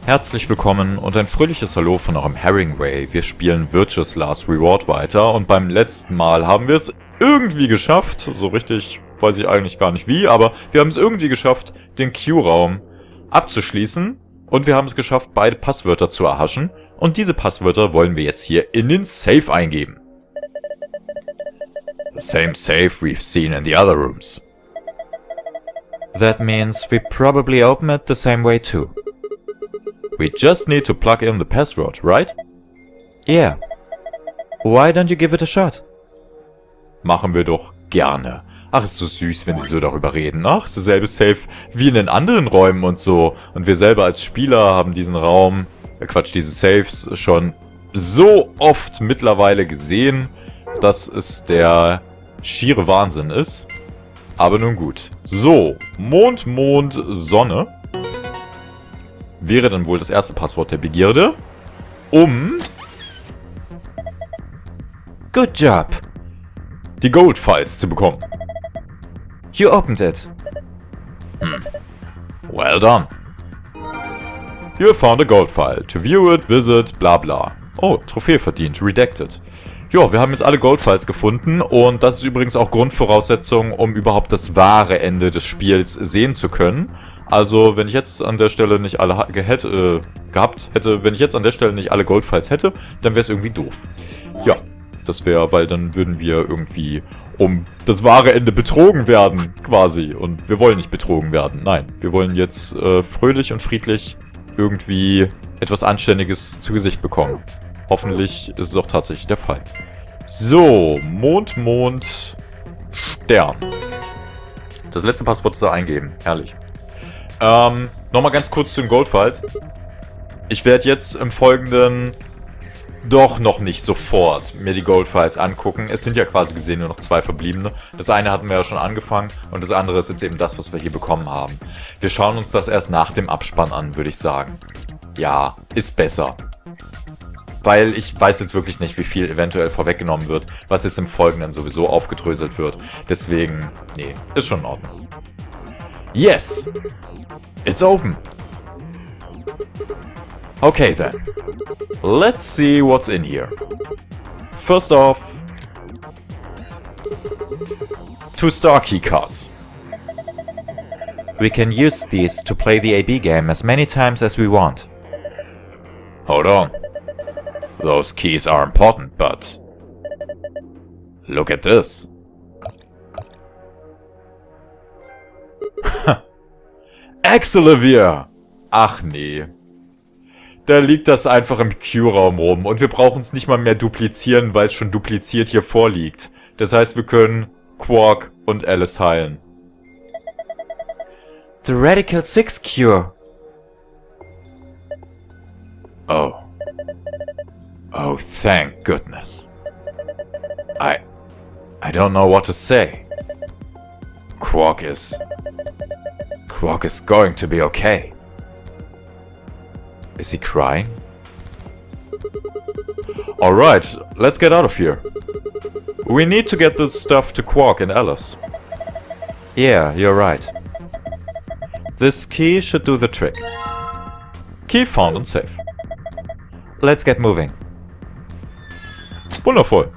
Herzlich willkommen und ein fröhliches Hallo von eurem Heringway. Wir spielen Virtue's Last Reward weiter und beim letzten Mal haben wir es irgendwie geschafft, so richtig weiß ich eigentlich gar nicht wie, aber wir haben es irgendwie geschafft, den Q-Raum abzuschließen und wir haben es geschafft, beide Passwörter zu erhaschen und diese Passwörter wollen wir jetzt hier in den Safe eingeben. The same safe we've seen in the other rooms. That means we probably open it the same way too. We just need to plug in the password, right? Yeah. Why don't you give it a shot? Machen wir doch gerne. Ach, ist so süß, wenn sie so darüber reden. Ach, ist dasselbe Safe wie in den anderen Räumen und so. Und wir selber als Spieler haben diesen Raum, diese Safes schon so oft mittlerweile gesehen, dass es der schiere Wahnsinn ist. Aber nun gut. So, Mond, Mond, Sonne. Wäre dann wohl das erste Passwort der Begierde, um Good job! Die Gold-Files zu bekommen. You opened it. Well done. You found a gold file. To view it, visit, bla bla. Oh, Trophäe verdient. Redacted. Jo, wir haben jetzt alle Gold-Files gefunden und das ist übrigens auch Grundvoraussetzung, um überhaupt das wahre Ende des Spiels sehen zu können. Also, wenn ich jetzt an der Stelle nicht alle wenn ich jetzt an der Stelle nicht alle Gold-Files hätte, dann wäre es irgendwie doof. Ja, das wäre, weil dann würden wir irgendwie um das wahre Ende betrogen werden, quasi. Und wir wollen nicht betrogen werden. Nein, wir wollen jetzt fröhlich und friedlich irgendwie etwas Anständiges zu Gesicht bekommen. Hoffentlich ist es auch tatsächlich der Fall. So, Mond, Mond, Stern. Das letzte Passwort ist da eingeben. Herrlich. Nochmal ganz kurz zu den Gold-Files. Ich werde jetzt im Folgenden doch noch nicht sofort mir die Gold-Files angucken. Es sind ja quasi gesehen nur noch 2 verbliebene. Das eine hatten wir ja schon angefangen und das andere ist jetzt eben das, was wir hier bekommen haben. Wir schauen uns das erst nach dem Abspann an, würde ich sagen. Ja, ist besser. Weil ich weiß jetzt wirklich nicht, wie viel eventuell vorweggenommen wird, was jetzt im Folgenden sowieso aufgedröselt wird. Deswegen, nee, ist schon in Ordnung. Yes! It's open! Okay then. Let's see what's in here. First off, 2 star key cards. We can use these to play the AB game as many times as we want. Hold on. Those keys are important, but look at this. Excellent! Ach nee. Da liegt das einfach im Q-Raum rum und wir brauchen es nicht mal mehr duplizieren, weil es schon dupliziert hier vorliegt. Das heißt, wir können Quark und Alice heilen. The Radical 6 Cure. Oh. Oh, thank goodness. I don't know what to say. Quark is going to be okay. Is he crying? Alright, let's get out of here. We need to get this stuff to Quark and Alice. Yeah, you're right. This key should do the trick. Key found and safe. Let's get moving. Wundervoll.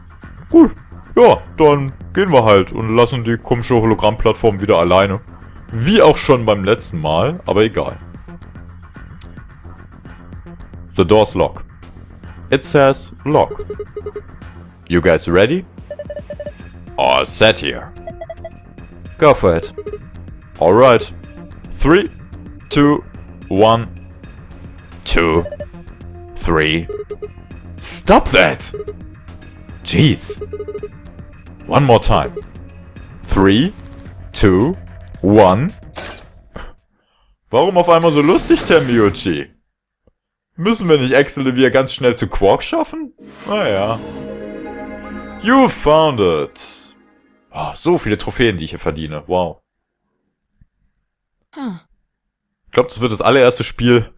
Cool. Ja, dann gehen wir halt und lassen die komische Hologrammplattform wieder alleine. Wie auch schon beim letzten Mal, aber egal. The door's locked. It says lock. You guys ready? All set here. Go for it. Alright. 3, 2, 1, 2, 3. Stop that! Jeez. One more time. 3, 2, 1. Warum auf einmal so lustig, Temiuchi? Müssen wir nicht Olivia ganz schnell zu Quark schaffen? Naja. You found it. Oh, so viele Trophäen, die ich hier verdiene. Wow. Ich glaube, das wird das allererste Spiel,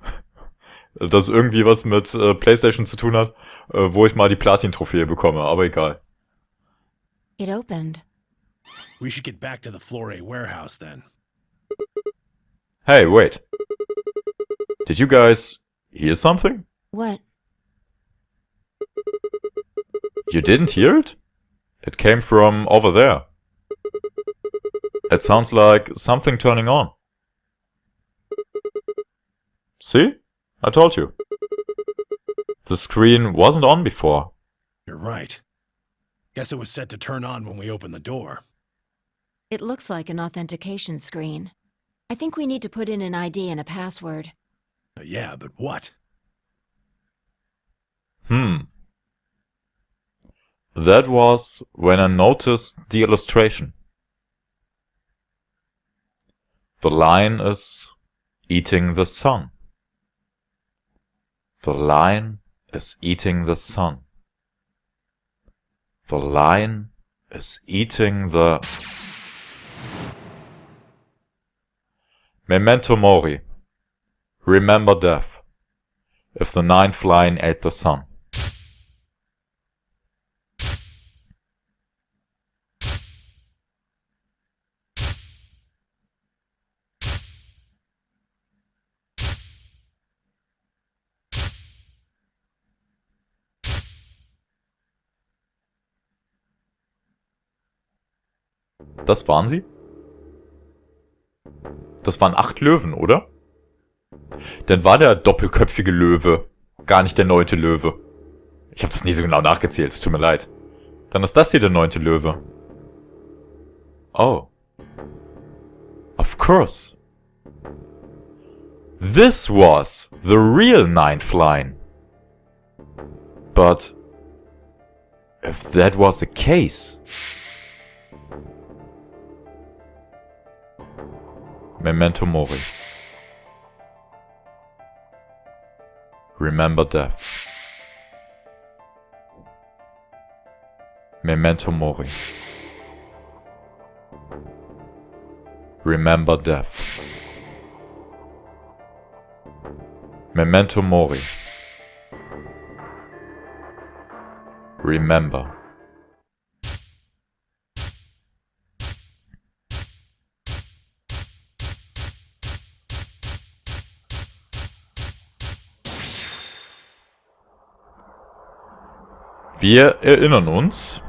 das irgendwie was mit PlayStation zu tun hat, wo ich mal die Platin-Trophäe bekomme, aber egal. It opened. We should get back to the Flore warehouse then. Hey, wait. Did you guys hear something? What? You didn't hear it? It came from over there. It sounds like something turning on. See? I told you. The screen wasn't on before. You're right. Guess it was set to turn on when we opened the door. It looks like an authentication screen. I think we need to put in an ID and a password. Yeah, but what? That was when I noticed the illustration. The lion is eating the sun. The lion is eating the sun. The lion is eating the... Memento mori. Remember death. If the ninth lion ate the sun. Das waren sie? Das waren 8 Löwen, oder? Dann war der doppelköpfige Löwe gar nicht der 9. Löwe. Ich habe das nie so genau nachgezählt, es tut mir leid. Dann ist das hier der 9. Löwe. Oh. Of course. This was the real 9th lion. But if that was the case... Memento mori. Remember death. Memento mori. Remember death. Memento mori. Remember. Wir erinnern uns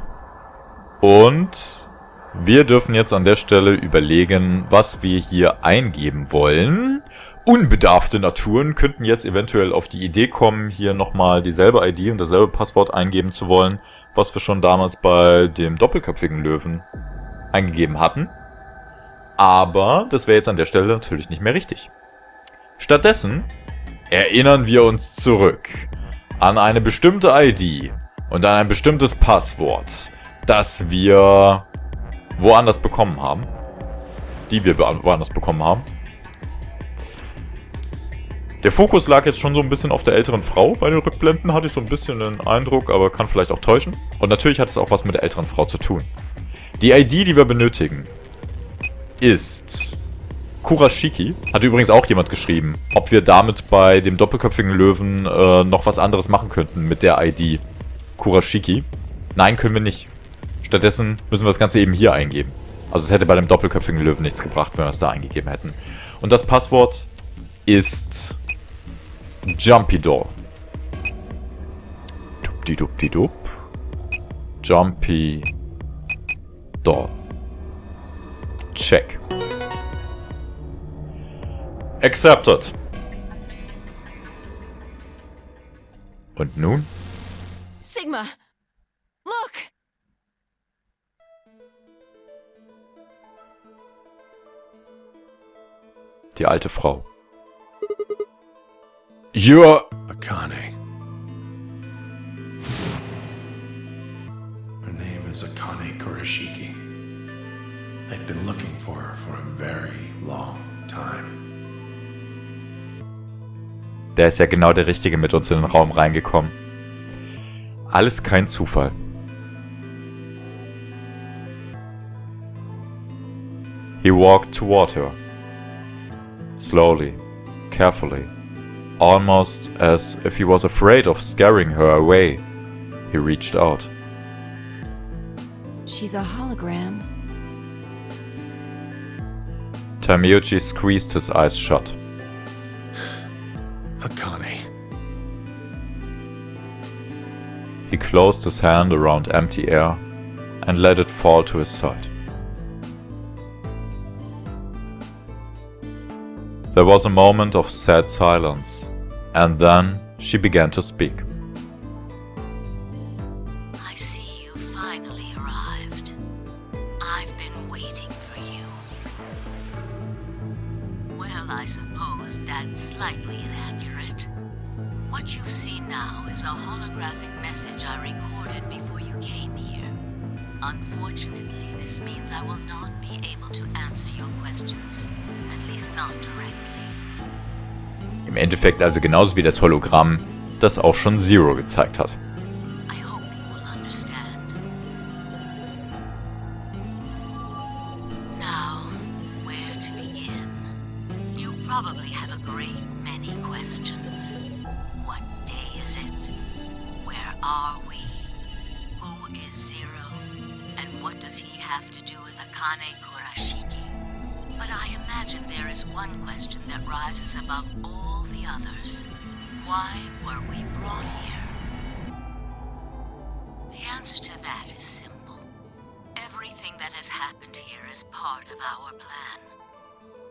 und wir dürfen jetzt an der Stelle überlegen, was wir hier eingeben wollen. Unbedarfte Naturen könnten jetzt eventuell auf die Idee kommen, hier nochmal dieselbe ID und dasselbe Passwort eingeben zu wollen, was wir schon damals bei dem doppelköpfigen Löwen eingegeben hatten. Aber das wäre jetzt an der Stelle natürlich nicht mehr richtig. Stattdessen erinnern wir uns zurück an eine bestimmte ID und an ein bestimmtes Passwort, das wir woanders bekommen haben. Die wir woanders bekommen haben. Der Fokus lag jetzt schon so ein bisschen auf der älteren Frau. Bei den Rückblenden hatte ich so ein bisschen den Eindruck, aber kann vielleicht auch täuschen. Und natürlich hat es auch was mit der älteren Frau zu tun. Die ID, die wir benötigen, ist Kurashiki. Hat übrigens auch jemand geschrieben, ob wir damit bei dem doppelköpfigen Löwen noch was anderes machen könnten mit der ID Kurashiki. Nein, können wir nicht. Stattdessen müssen wir das Ganze eben hier eingeben. Also es hätte bei dem doppelköpfigen Löwen nichts gebracht, wenn wir es da eingegeben hätten. Und das Passwort ist Jumpydoll. Dupdi-dupdi-dup. Jumpydoll. Check. Accepted. Und nun? Sigma! Look! Die alte Frau. You're... Akane. Her name is Akane Kurashiki. I've been looking for her for a very long time. Der ist ja genau der Richtige mit uns in den Raum reingekommen. Alles kein Zufall. He walked toward her. Slowly, carefully, almost as if he was afraid of scaring her away. He reached out. She's a hologram. Tamiyuchi squeezed his eyes shut. Akane. He closed his hand around empty air and let it fall to his side. There was a moment of sad silence, and then she began to speak. I see you finally arrived. I've been waiting for you. Well, I suppose that's slightly inaccurate. What you see now is a holographic message I recorded before you came here. Unfortunately, this means I will not be able to answer your questions, at least not directly. Im Endeffekt also genauso wie das Hologramm, das auch schon Zero gezeigt hat. I hope you will understand. Now, where to begin? You probably have a great many questions. What day is it? Where are we? Who is Zero? And what does he have to do with Akane Kurashiki? But I imagine there is one question that rises above all the others. Why were we brought here? The answer to that is simple. Everything that has happened here is part of our plan.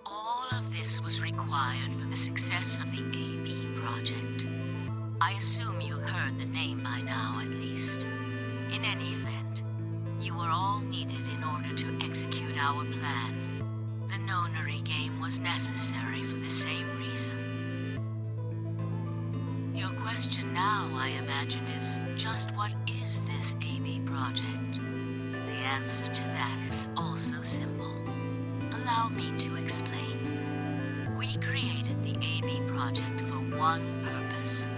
All of this was required for the success of the AB project. I assume you heard the name by now, at least. In any event, you were all needed in order to execute our plan. The nonary game was necessary for the same reason. Your question now, I imagine, is just what is this AB project? The answer to that is also simple. Allow me to explain. We created the AB project for one purpose: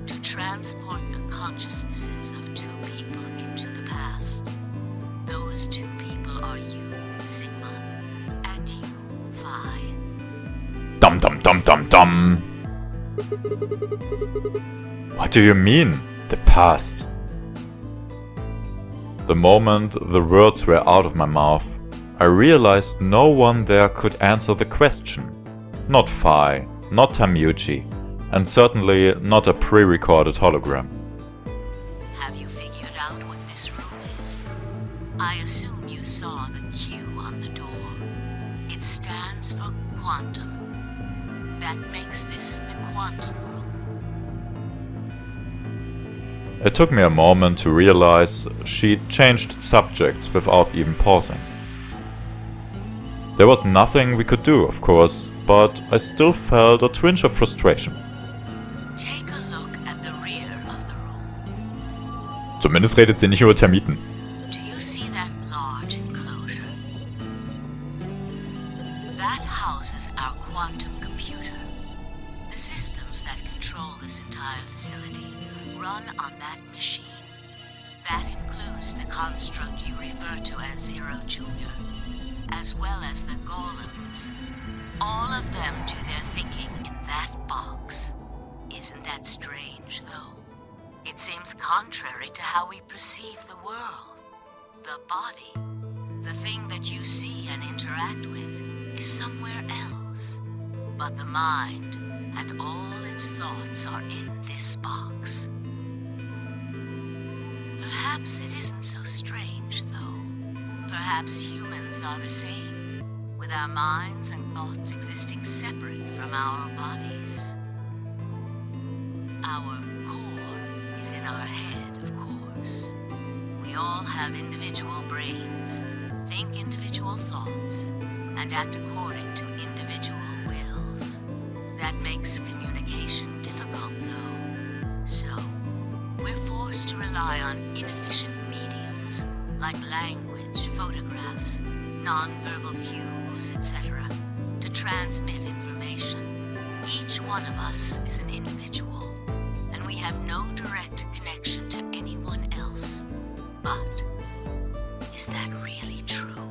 to transport the consciousnesses of two people into the past. Those two people are you, Sigma, and you, Phi. Dum dum dum dum dum. What do you mean, the past? The moment the words were out of my mouth, I realized no one there could answer the question. Not Phi, not Tamuchi, and certainly not a pre-recorded hologram. Have you figured out what this room is? I assume you saw the Q on the door. It stands for quantum. That makes this the quantum room. It took me a moment to realize she changed subjects without even pausing. There was nothing we could do, of course, but I still felt a twinge of frustration. Take a look at the rear of the room. Zumindest redet sie nicht über Termiten. Do you see that large enclosure? That houses our quantum computer. The systems that control this entire facility run on that machine. That includes the construct you refer to as Zero Jr., as well as the golems. All of them do their thinking in that box. Isn't that strange, though? It seems contrary to how we perceive the world. The body, the thing that you see and interact with, is somewhere else. But the mind and all its thoughts are in this box. Perhaps it isn't so strange, though. Perhaps humans are the same, with our minds and thoughts existing separate from our bodies. Our core is in our head, of course. We all have individual brains, think individual thoughts, and act according to individual wills. That makes communication difficult, though. So, we're forced to rely on inefficient mediums, like language, photographs, non-verbal cues, etc., to transmit information. Each one of us is an individual, and we have no direct connection to anyone else. But is that really true?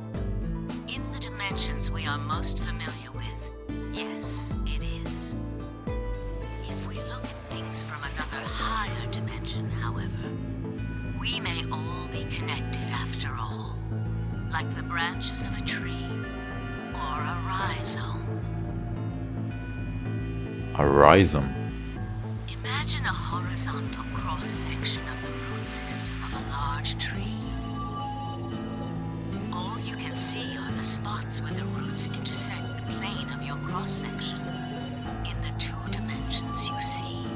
In the dimensions we are most familiar with, yes, it is. If we look at things from another higher dimension, however, we may all be connected after all, like the branches of a tree or a rhizome. A rhizome. Imagine a horizontal cross-section of the root system of a large tree. All you can see are the spots where the roots intersect the plane of your cross-section. In the 2 dimensions you see,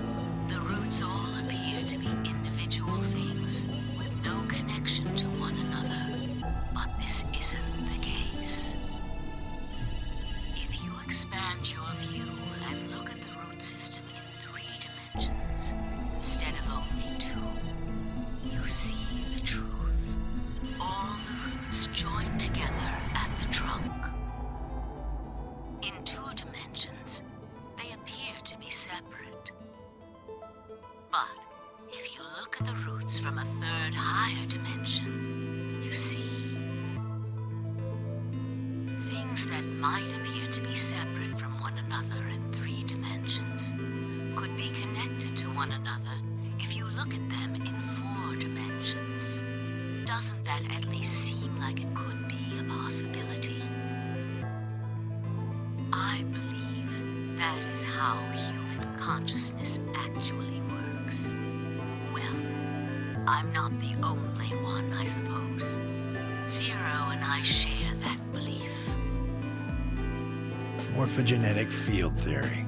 the roots all appear to be individual things with no connection to one another. But this isn't the case. If you expand your view and look at the root system in 3 dimensions instead of only 2, you see the truth. All the roots join together at the trunk. In 2 dimensions, they appear to be separate. But if you look at the roots from a 3rd higher dimension, you see things that might appear to be separate from one another in 3 dimensions could be connected to one another if you look at them in 4 dimensions. Doesn't that at least seem like it could be a possibility? I believe that is how human consciousness actually works. Well, I'm not the only one, I suppose. Zero and I share that belief. Morphogenetic field theory.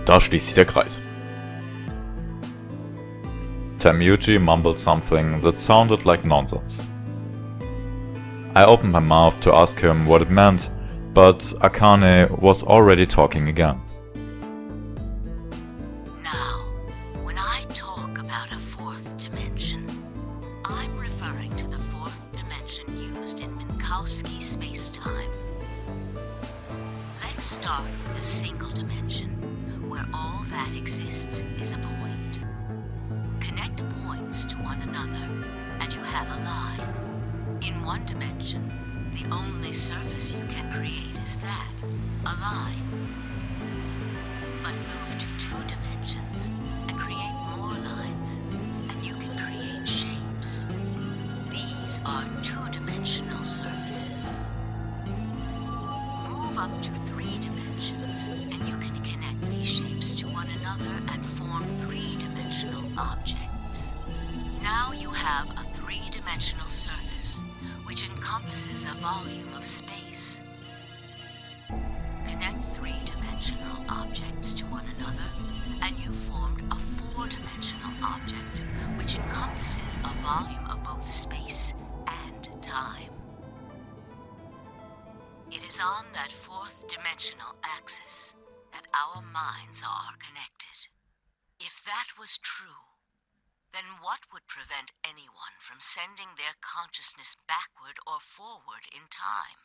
Da schließt sich der Kreis. Tamuji mumbled something that sounded like nonsense. I opened my mouth to ask him what it meant, but Akane was already talking again. Now, when I talk about a 4th dimension, I'm referring to the 4th dimension used in Minkowski space-time. Let's start with a single dimension, where all that exists is a point. Connect points to one another, and you have a line. In 1 dimension, the only surface you can create is that, a line. But move to 2 dimensions and create more lines, and you can create shapes. These are 2-dimensional surfaces. Move up to 3 dimensions, and you can connect these shapes to one another and form 3-dimensional objects. Now you have a 3-dimensional surface, which encompasses a volume of space. Connect 3-dimensional objects to one another, and you formed a 4-dimensional object, which encompasses a volume of both space and time. It is on that 4th dimensional axis that our minds are connected. If that was true, then what would prevent anyone from sending their consciousness backward or forward in time?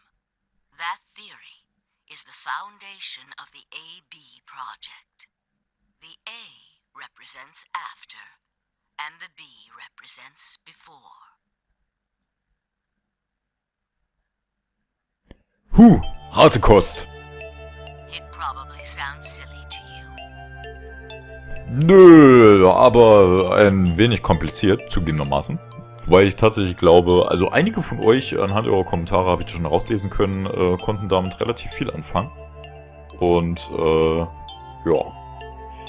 That theory is the foundation of the AB project. The A represents after, and the B represents before. Harte Kost. It probably sounds silly to you. Nö, aber ein wenig kompliziert, zugegebenermaßen. Wobei ich tatsächlich glaube, also einige von euch, anhand eurer Kommentare habe ich schon rauslesen können, konnten damit relativ viel anfangen. Und, ja.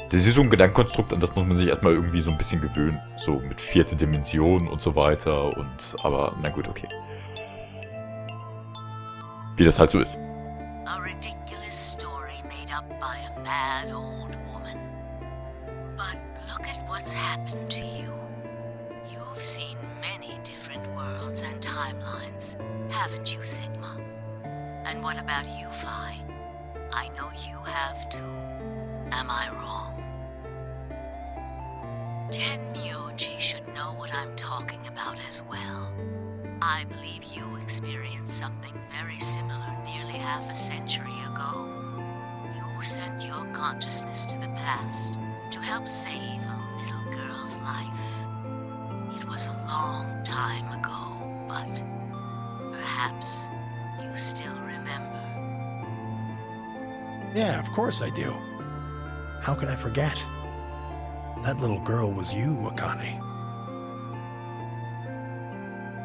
Das ist so ein Gedankenkonstrukt, an das muss man sich erstmal irgendwie so ein bisschen gewöhnen. So mit 4. Dimension und so weiter und, aber, na gut, okay. Wie das halt so ist. A ridiculous story made up by a mad old woman. But look at what's happened to you. You've seen many different worlds and timelines, haven't you, Sigma? And what about you, Phi? I know you have too. Am I wrong? Tenmyoji should know what I'm talking about as well. I believe you experienced something very similar nearly half a century ago. You sent your consciousness to the past to help save a little girl's life. It was a long time ago, but perhaps you still remember. Yeah, of course I do. How could I forget? That little girl was you, Akane.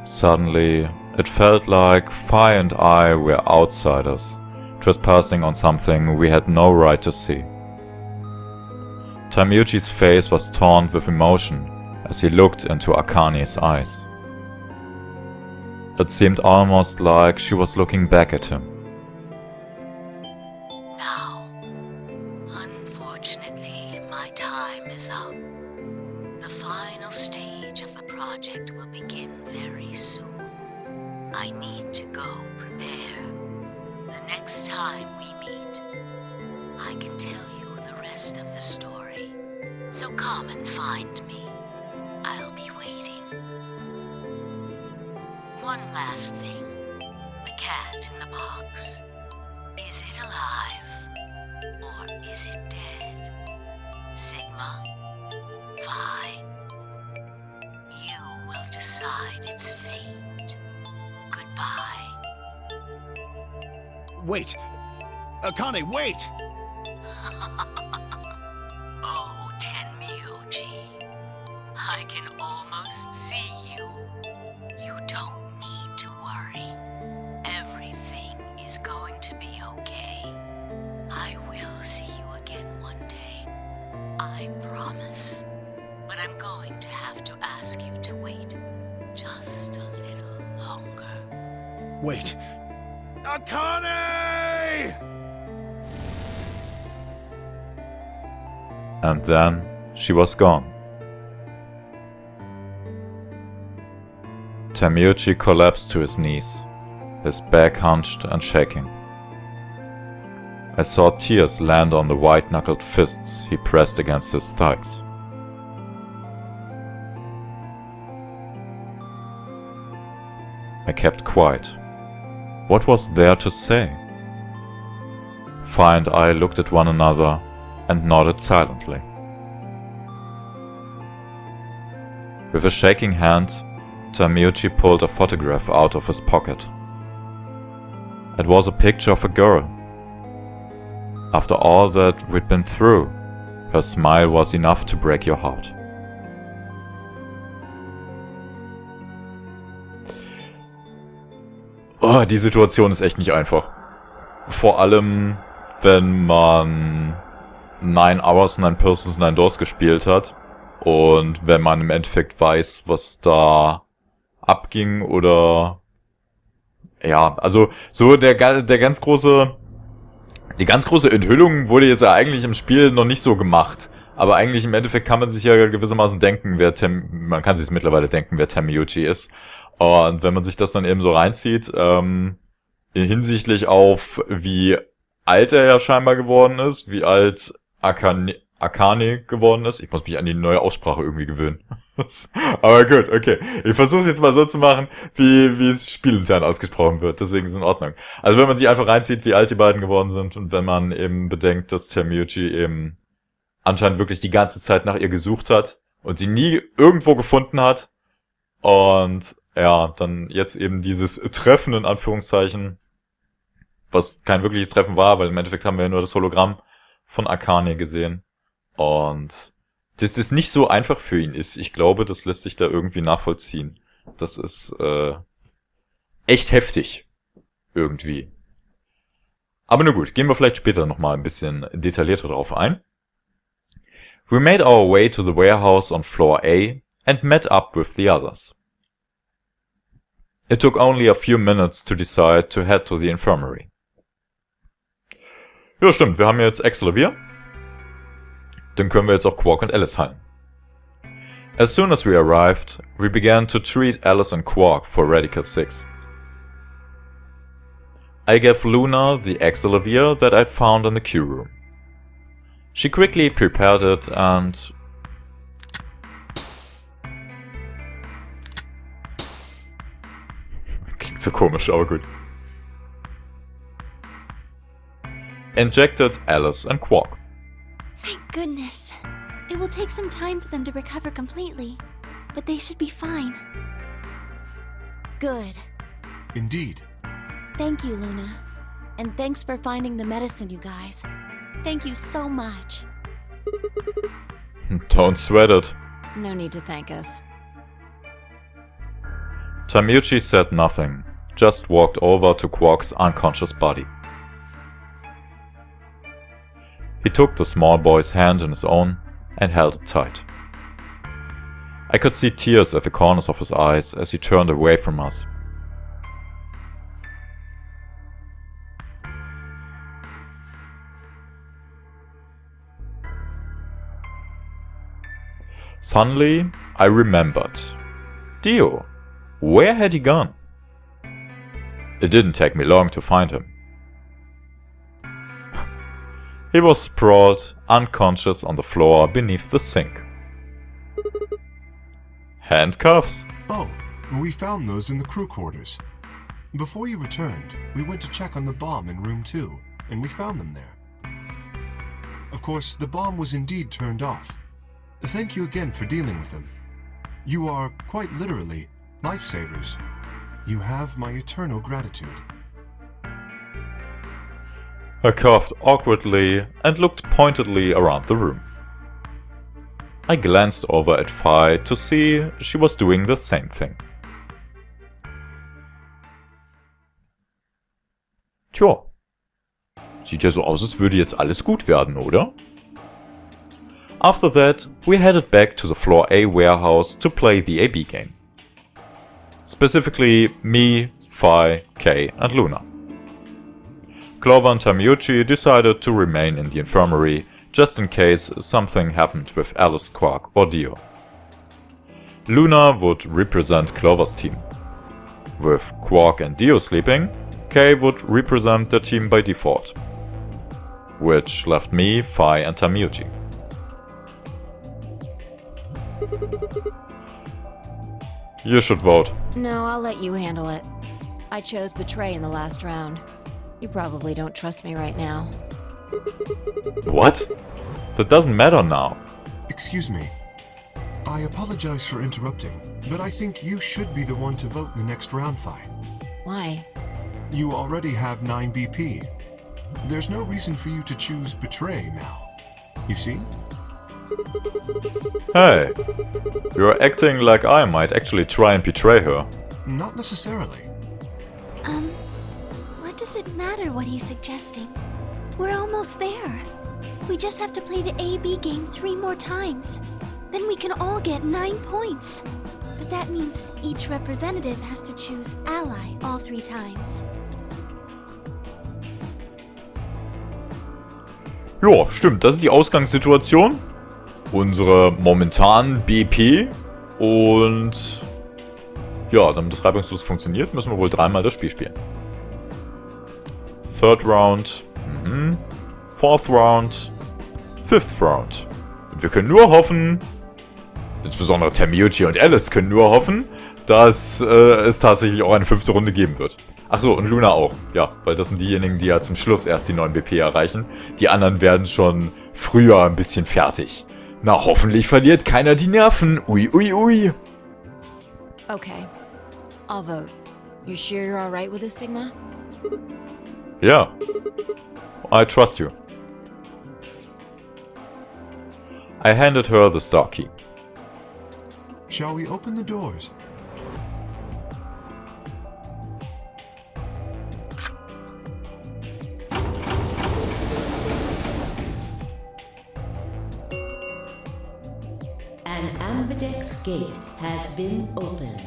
Suddenly, it felt like Phi and I were outsiders, trespassing on something we had no right to see. Taimiuchi's face was torn with emotion as he looked into Akane's eyes. It seemed almost like she was looking back at him. Now, unfortunately, my time is up. The final stage of the project will begin very soon. I need to go prepare. The next time we meet, I can tell you the rest of the story. So come and find me. I'll be waiting. One last thing. The cat in the box. Is it alive? Or is it dead? Sigma? Phi? You will decide its fate. Goodbye. Wait! Akane, wait! Oh, Tenmyuji. I can almost see you. You don't need to worry. Everything is going to be okay. I will see you again one day. I promise. But I'm going to have to ask you to wait just a little longer. Wait! Akane! And then she was gone. Taimiuchi collapsed to his knees, his back hunched and shaking. I saw tears land on the white-knuckled fists he pressed against his thighs. I kept quiet. What was there to say? Phi and I looked at one another and nodded silently. With a shaking hand, Taimiuchi pulled a photograph out of his pocket. It was a picture of a girl. After all that we'd been through, her smile was enough to break your heart. Oh, die Situation ist echt nicht einfach. Vor allem, wenn man 9 Hours, 9 Persons, 9 Doors gespielt hat und wenn man im Endeffekt weiß, was da abging oder ja, also so die ganz große Enthüllung wurde jetzt ja eigentlich im Spiel noch nicht so gemacht, aber eigentlich im Endeffekt kann man sich ja gewissermaßen denken, man kann sich mittlerweile denken, wer Taimiuchi ist. Und wenn man sich das dann eben so reinzieht, hinsichtlich auf wie alt er ja scheinbar geworden ist, wie alt Akane geworden ist. Ich muss mich an die neue Aussprache irgendwie gewöhnen. Aber gut, okay. Ich versuche es jetzt mal so zu machen, wie es spielintern ausgesprochen wird. Deswegen ist es in Ordnung. Also wenn man sich einfach reinzieht, wie alt die beiden geworden sind und wenn man eben bedenkt, dass Taimiuchi eben anscheinend wirklich die ganze Zeit nach ihr gesucht hat und sie nie irgendwo gefunden hat und ja, dann jetzt eben dieses Treffen in Anführungszeichen, was kein wirkliches Treffen war, weil im Endeffekt haben wir ja nur das Hologramm von Akane gesehen. Und dass es nicht so einfach für ihn ist, ich glaube, das lässt sich da irgendwie nachvollziehen. Das ist echt heftig. Irgendwie. Aber nur gut, gehen wir vielleicht später nochmal ein bisschen detaillierter drauf ein. We made our way to the warehouse on floor A and met up with the others. It took only a few minutes to decide to head to the infirmary. Ja, stimmt, wir haben jetzt Exclavier. Dann können wir jetzt auch Quark und Alice heilen. As soon as we arrived, we began to treat Alice and Quark for Radical 6. I gave Luna the Exclavier that I'd found in the Q-Room. She quickly prepared it and... Klingt so komisch, aber gut. Injected Alice and Quark. Thank goodness. It will take some time for them to recover completely, but they should be fine. Good. Indeed. Thank you, Luna. And thanks for finding the medicine, you guys. Thank you so much. Don't sweat it. No need to thank us. Taimiuchi said nothing, just walked over to Quark's unconscious body. He took the small boy's hand in his own and held it tight. I could see tears at the corners of his eyes as he turned away from us. Suddenly, I remembered. Dio, where had he gone? It didn't take me long to find him. He was sprawled, unconscious on the floor beneath the sink. Handcuffs? Oh, we found those in the crew quarters. Before you returned, we went to check on the bomb in room 2, and we found them there. Of course, the bomb was indeed turned off. Thank you again for dealing with them. You are, quite literally, lifesavers. You have my eternal gratitude. I coughed awkwardly and looked pointedly around the room. I glanced over at Phi to see she was doing the same thing. Tja, sieht ja so aus, als würde jetzt alles gut werden, oder? After that, we headed back to the Floor A warehouse to play the AB game. Specifically, me, Phi, Kay, and Luna. Clover and Tamiuchi decided to remain in the infirmary just in case something happened with Alice, Quark, or Dio. Luna would represent Clover's team. With Quark and Dio sleeping, Kay would represent the team by default. Which left me, Phi, and Tamiuchi. You should vote. No, I'll let you handle it. I chose Betray in the last round. You probably don't trust me right now. What? That doesn't matter now. Excuse me. I apologize for interrupting, but I think you should be the one to vote in the next round, Phi. Why? You already have 9 BP. There's no reason for you to choose Betray now. You see? Hey, you're acting like I might actually try and betray her. Not necessarily. What does it matter what he's suggesting? We're almost there. We just have to play the AB game 3 more times. Then we can all get 9 points. But that means each representative has to choose ally all 3 times. Ja, stimmt, das ist die Ausgangssituation. Unsere momentanen BP. Und ja, damit das reibungslos funktioniert, müssen wir wohl 3-mal das Spiel spielen. Third Round, Fourth Round, Fifth Round. Und wir können nur hoffen, insbesondere Tamiuchi und Alice können nur hoffen, dass es tatsächlich auch eine 5. Runde geben wird. Achso, und Luna auch. Ja, weil das sind diejenigen, die ja zum Schluss erst die 9 BP erreichen. Die anderen werden schon früher ein bisschen fertig. Na, hoffentlich verliert keiner die Nerven. Ui, ui, ui. Okay. I'll vote. You sure you're alright with this, Sigma? Yeah. I trust you. I handed her the star key. Shall we open the doors? An ambidex gate has been opened.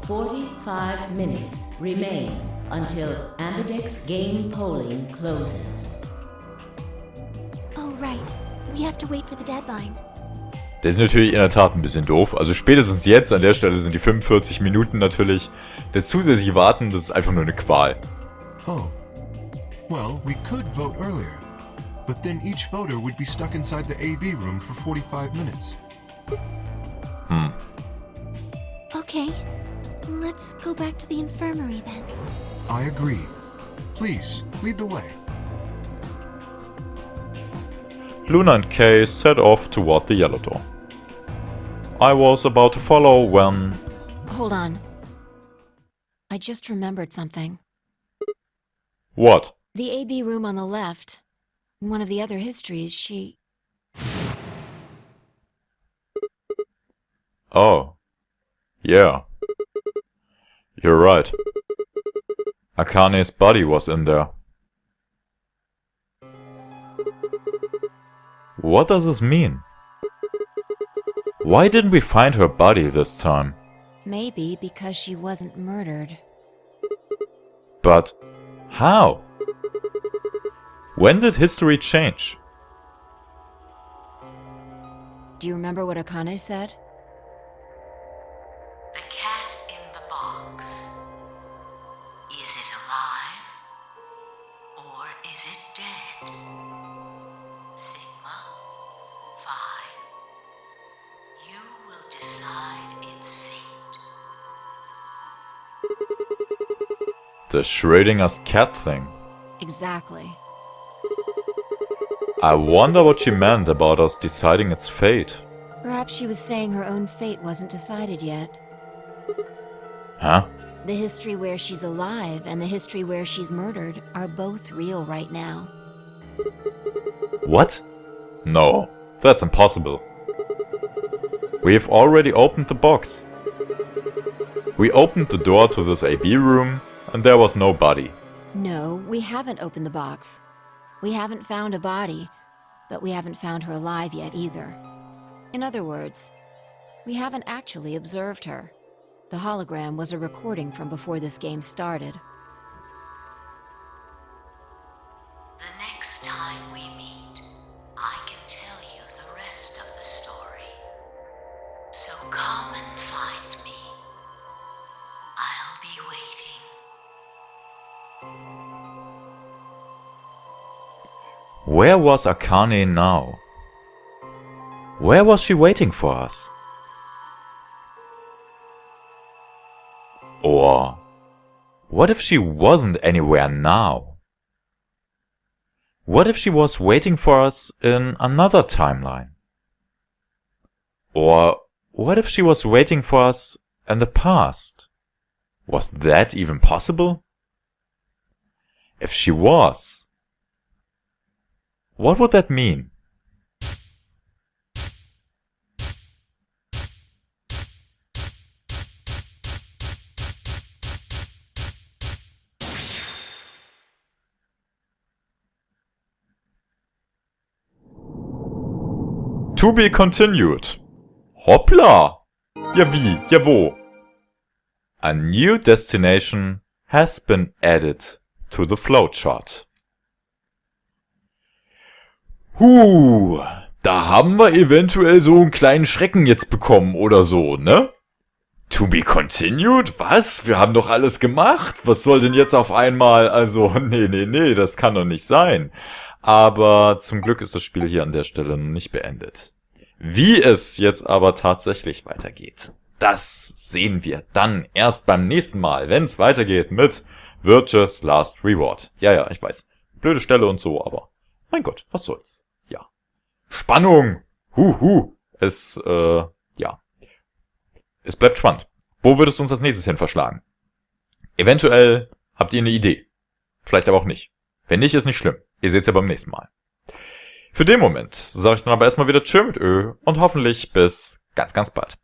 45 minutes remain until ambidex game polling closes. Oh, right. We have to wait for the deadline. Das ist natürlich in der Tat ein bisschen doof. Also spätestens jetzt, an der Stelle sind die 45 Minuten natürlich. Das zusätzliche Warten, das ist einfach nur eine Qual. Oh. Well, we could vote earlier. But then each voter would be stuck inside the AB room for 45 minutes. Okay. Let's go back to the infirmary then. I agree. Please, lead the way. Luna and Kay set off toward the yellow door. I was about to follow when... Hold on. I just remembered something. What? The AB room on the left. In one of the other histories, she... Oh. Yeah. You're right. Akane's body was in there. What does this mean? Why didn't we find her body this time? Maybe because she wasn't murdered. But how? When did history change? Do you remember what Akane said? The cat in the box. Is it alive? Or is it dead? Sigma, Phi. You will decide its fate. The Schrödinger's cat thing. Exactly. I wonder what she meant about us deciding its fate. Perhaps she was saying her own fate wasn't decided yet. Huh? The history where she's alive and the history where she's murdered are both real right now. What? No, that's impossible. We've already opened the box. We opened the door to this AB room and there was no body. No, we haven't opened the box. We haven't found a body, but we haven't found her alive yet either. In other words, we haven't actually observed her. The hologram was a recording from before this game started. The next time we meet, I can tell you the rest of the story. So come and find me. I'll be waiting. Where was Akane now? Where was she waiting for us? Or what if she wasn't anywhere now? What if she was waiting for us in another timeline? Or what if she was waiting for us in the past? Was that even possible? If she was, what would that mean? To be continued. Hoppla! Ja wie? Ja wo? A new destination has been added to the flowchart. Da haben wir eventuell so einen kleinen Schrecken jetzt bekommen oder so, ne? To be continued? Was? Wir haben doch alles gemacht. Was soll denn jetzt auf einmal? Also, nee, das kann doch nicht sein. Aber zum Glück ist das Spiel hier an der Stelle noch nicht beendet. Wie es jetzt aber tatsächlich weitergeht, das sehen wir dann erst beim nächsten Mal, wenn es weitergeht mit Virtue's Last Reward. Ja, ich weiß. Blöde Stelle und so, aber mein Gott, was soll's. Ja. Spannung! Es bleibt spannend. Wo wird es uns als nächstes hin verschlagen? Eventuell habt ihr eine Idee. Vielleicht aber auch nicht. Wenn nicht, ist nicht schlimm. Ihr seht's ja beim nächsten Mal. Für den Moment sage ich dann aber erstmal wieder Tschö mit Ö und hoffentlich bis ganz, ganz bald.